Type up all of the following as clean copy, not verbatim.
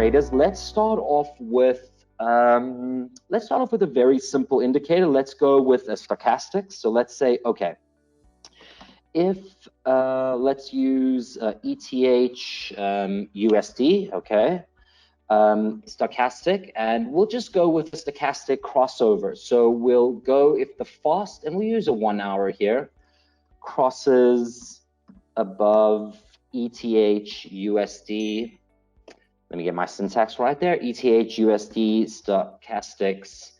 traders. Let's start off with a very simple indicator. Let's go with a stochastic. So let's say, okay, if let's use ETH USD, okay, stochastic, and we'll just go with the stochastic crossover. So we'll go if the fast, and we'll use a 1 hour here, crosses above ETH USD. Let me get my syntax right there. ETH USD stochastics.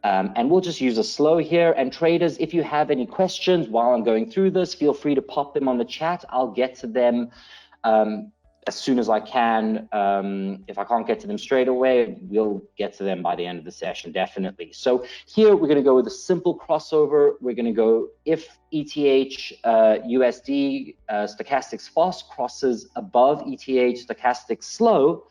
And we'll just use a slow here. And traders, if you have any questions while I'm going through this, feel free to pop them on the chat. I'll get to them as soon as I can. If I can't get to them straight away, we'll get to them by the end of the session, definitely. So here we're going to go with a simple crossover. We're going to go if ETH USD stochastics fast crosses above ETH stochastics slow,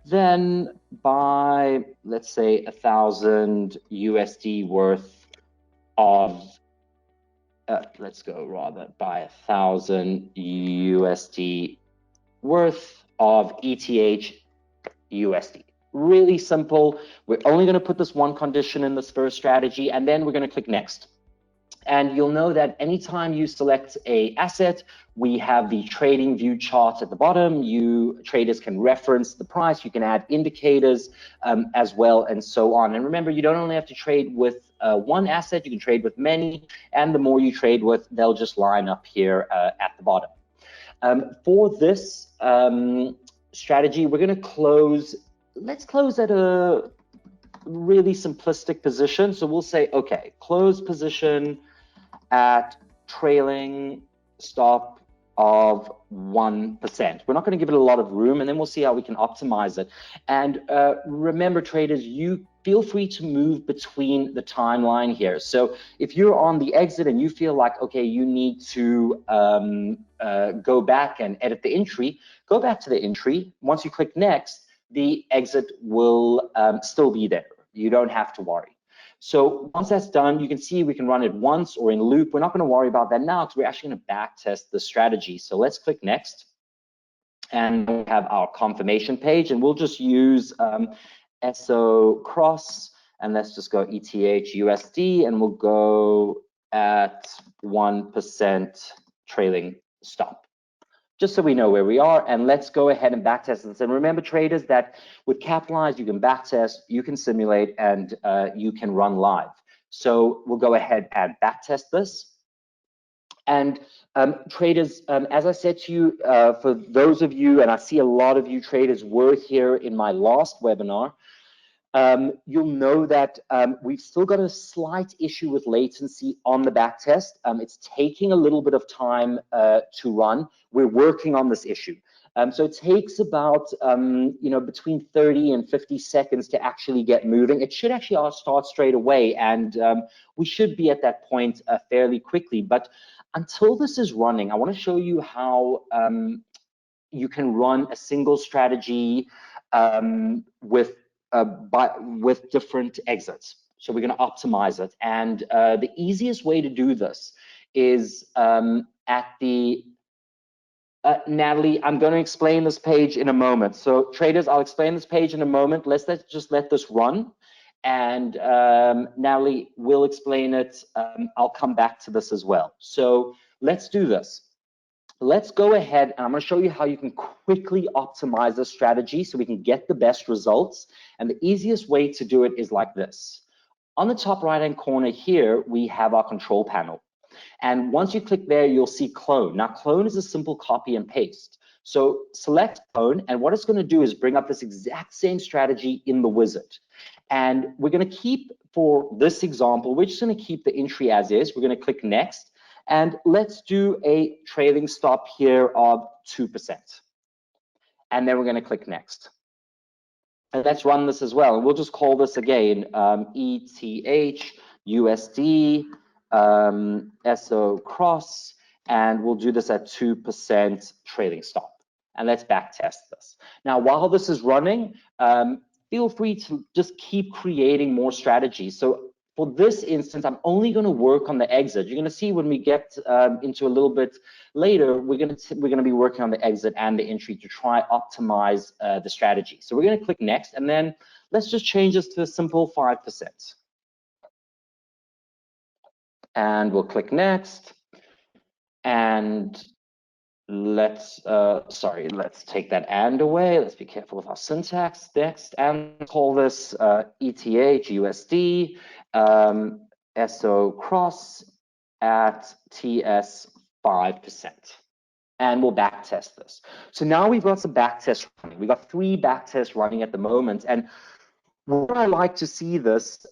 then by, let's say, 1,000 USD worth of, let's go rather by 1,000 USD worth of ETH USD. Really simple. We're only going to put this one condition in this first strategy, and then we're going to click next. And you'll know that anytime you select a asset, we have the trading view chart at the bottom. Traders can reference the price. You can add indicators as well, and so on. And remember, you don't only have to trade with one asset, you can trade with many, and the more you trade with, they'll just line up here at the bottom. For this strategy, we're going to close. Let's close at a really simplistic position. So we'll say, okay, close position at trailing stop of 1%. We're not going to give it a lot of room, and then we'll see how we can optimize it. And remember, traders, you feel free to move between the timeline here. So if you're on the exit and you feel like, okay, you need to go back and edit the entry, go back to the entry. Once you click next, the exit will still be there. You don't have to worry. So once that's done, you can see we can run it once or in loop. We're not going to worry about that now because we're actually going to back test the strategy. So let's click next, and we have our confirmation page, and we'll just use SO cross, and let's just go ETH USD, and we'll go at 1% trailing stop, just so we know where we are. And let's go ahead and backtest this. And remember, traders, that with Capitalize, you can backtest, you can simulate, and you can run live. So we'll go ahead and backtest this. And traders, as I said to you, for those of you, and I see a lot of you traders were here in my last webinar, you'll know that we've still got a slight issue with latency on the backtest. It's taking a little bit of time to run. We're working on this issue. So it takes about between 30 and 50 seconds to actually get moving. It should actually start straight away, and we should be at that point fairly quickly. But until this is running, I want to show you how you can run a single strategy with different exits. So we're going to optimize it, and the easiest way to do this is at the Natalie, I'm going to explain this page in a moment. So traders, I'll explain this page in a moment. Let's just let this run, and Natalie will explain it. I'll come back to this as well. So let's do this. Let's go ahead, and I'm going to show you how you can quickly optimize this strategy so we can get the best results. And the easiest way to do it is like this. On the top right-hand corner here, we have our control panel. And once you click there, you'll see clone. Now, clone is a simple copy and paste. So select clone, and what it's going to do is bring up this exact same strategy in the wizard. And we're going to keep, for this example, we're just going to keep the entry as is. We're going to click next. And let's do a trailing stop here of 2%. And then we're going to click next. And let's run this as well. And we'll just call this again ETH USD SO cross. And we'll do this at 2% trailing stop. And let's back test this. Now, while this is running, feel free to just keep creating more strategies. So for this instance, I'm only going to work on the exit. You're going to see when we get into a little bit later, we're going to be working on the exit and the entry to try optimize the strategy. So we're going to click next, and then let's just change this to a simple 5%. And we'll click next, and let's take that and away. Let's be careful with our syntax. Next, and call this ETH USD SO cross at TS 5%. And we'll backtest this. So now we've got some backtests running. We've got 3 backtests running at the moment. And where I like to see this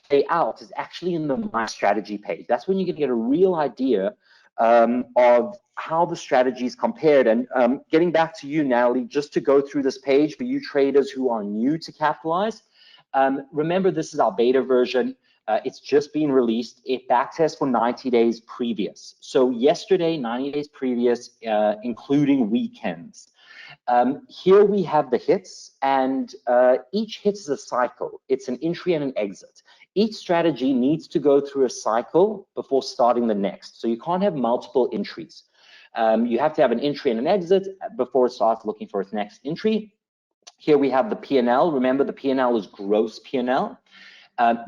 play out is actually in the My Strategy page. That's when you can get a real idea of how the strategies compared. And getting back to you, Natalie, just to go through this page for you traders who are new to Capitalize, remember this is our beta version. It's just been released. It backtests for 90 days previous. So yesterday, 90 days previous, including weekends. Here we have the hits, and each hit is a cycle. It's an entry and an exit. Each strategy needs to go through a cycle before starting the next. So you can't have multiple entries. You have to have an entry and an exit before it starts looking for its next entry. Here we have the P&L. Remember, the P&L is gross P&L.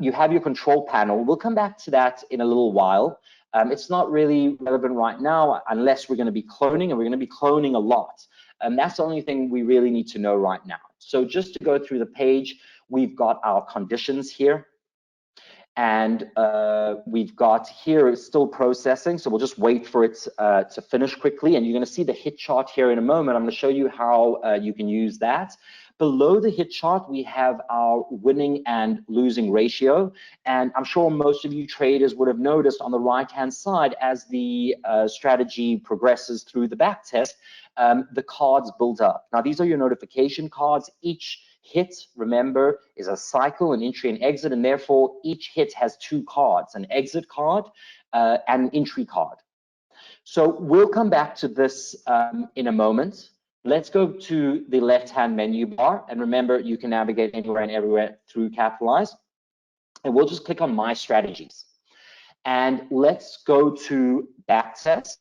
You have your control panel. We'll come back to that in a little while. It's not really relevant right now unless we're going to be cloning, and we're going to be cloning a lot. And that's the only thing we really need to know right now. So just to go through the page, we've got our conditions here. And we've got here, it's still processing. So we'll just wait for it to finish quickly. And you're going to see the hit chart here in a moment. I'm going to show you how you can use that. Below the hit chart, we have our winning and losing ratio. And I'm sure most of you traders would have noticed on the right-hand side, as the strategy progresses through the backtest, the cards build up. Now, these are your notification cards. Each hit, remember, is a cycle, an entry and exit, and therefore each hit has 2 cards, an exit card and an entry card. So we'll come back to this in a moment. Let's go to the left-hand menu bar, and remember, you can navigate anywhere and everywhere through Capitalize. And we'll just click on My Strategies. And let's go to Backtest.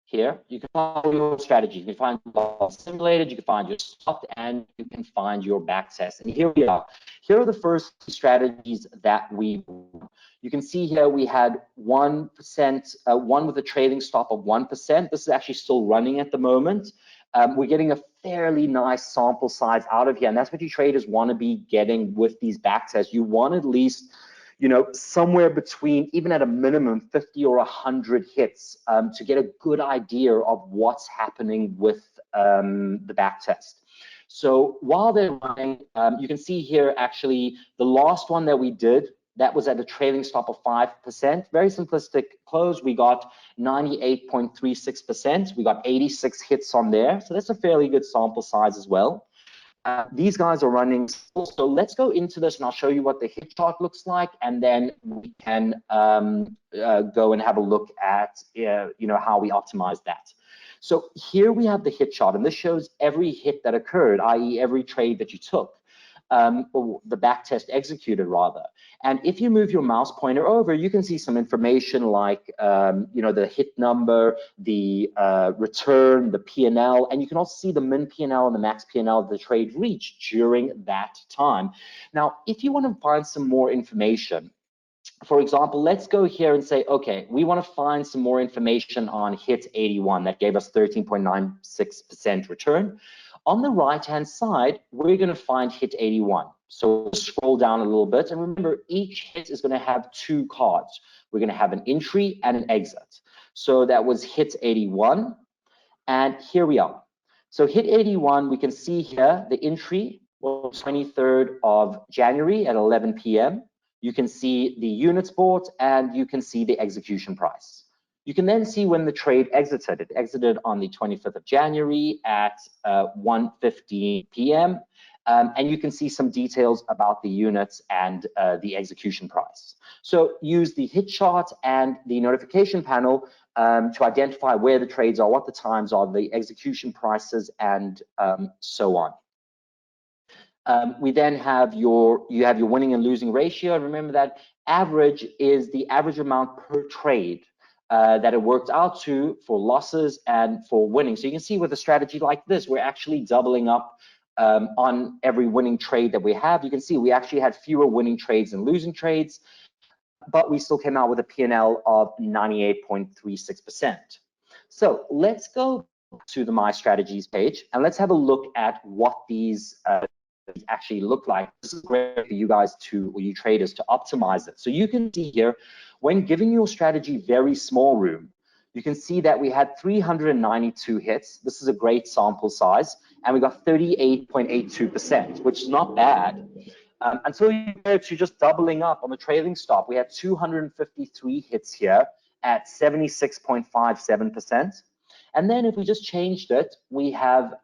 Here, you can find your strategy. You can find your simulated, you can find your stopped, and you can find your backtest. And here we are. Here are the first strategies that we do. You can see here we had 1%, one with a trailing stop of 1%. This is actually still running at the moment. We're getting a fairly nice sample size out of here, and that's what you traders want to be getting with these backtests. You want at least, you know, somewhere between, even at a minimum, 50 or 100 hits to get a good idea of what's happening with the backtest. So while they're running, you can see here actually the last one that we did, that was at a trailing stop of 5%. Very simplistic close. We got 98.36%. We got 86 hits on there. So that's a fairly good sample size as well. These guys are running. So let's go into this and I'll show you what the hit chart looks like, and then we can go and have a look at you know, how we optimize that. So here we have the hit chart, and this shows every hit that occurred, i.e. every trade that you took, or the backtest executed rather. And if you move your mouse pointer over, you can see some information like you know, the hit number, the return, the P&L, and you can also see the min P&L and the max P&L the trade reached during that time. Now, if you want to find some more information, for example, let's go here and say, okay, we want to find some more information on hit 81 that gave us 13.96% return. On the right-hand side, we're going to find hit 81. So we'll scroll down a little bit, and remember, each hit is going to have 2 cards. We're going to have an entry and an exit. So that was hit 81, and here we are. So hit 81, we can see here the entry was 23rd of January at 11 p.m. You can see the units bought, and you can see the execution price. You can then see when the trade exited. It exited on the 25th of January at 1:15 p.m. And you can see some details about the units and the execution price. So use the hit chart and the notification panel to identify where the trades are, what the times are, the execution prices, and so on. We then have you have your winning and losing ratio. Remember that average is the average amount per trade that it worked out to for losses and for winning. So you can see with a strategy like this, we're actually doubling up on every winning trade that we have. You can see we actually had fewer winning trades and losing trades, but we still came out with a P&L of 98.36%. So let's go to the My Strategies page and let's have a look at what these actually look like. This is great for you guys to, or you traders, to optimize it. So you can see here, when giving your strategy very small room, you can see that we had 392 hits. This is a great sample size, and we got 38.82%, which is not bad. Until you go to just doubling up on the trailing stop, we had 253 hits here at 76.57%. And then if we just changed it, we have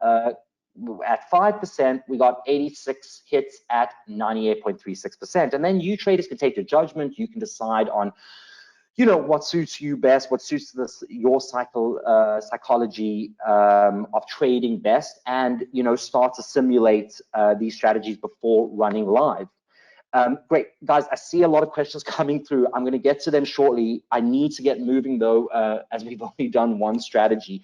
at 5%, we got 86 hits at 98.36%. And then you traders can take your judgment. You can decide on, you know, what suits you best, what suits your psychology of trading best, and, you know, start to simulate these strategies before running live. Great, guys, I see a lot of questions coming through. I'm going to get to them shortly. I need to get moving, though, as we've only done one strategy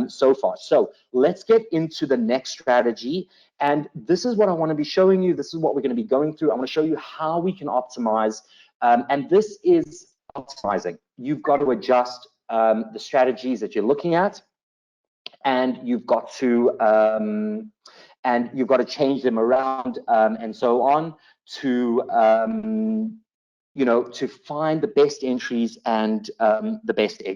so far. So let's get into the next strategy. And this is what I want to be showing you. This is what we're going to be going through. I want to show you how we can optimize. And this is optimizing. You've got to adjust the strategies that you're looking at, and you've got to change them around and so on to you know, to find the best entries and the best exits.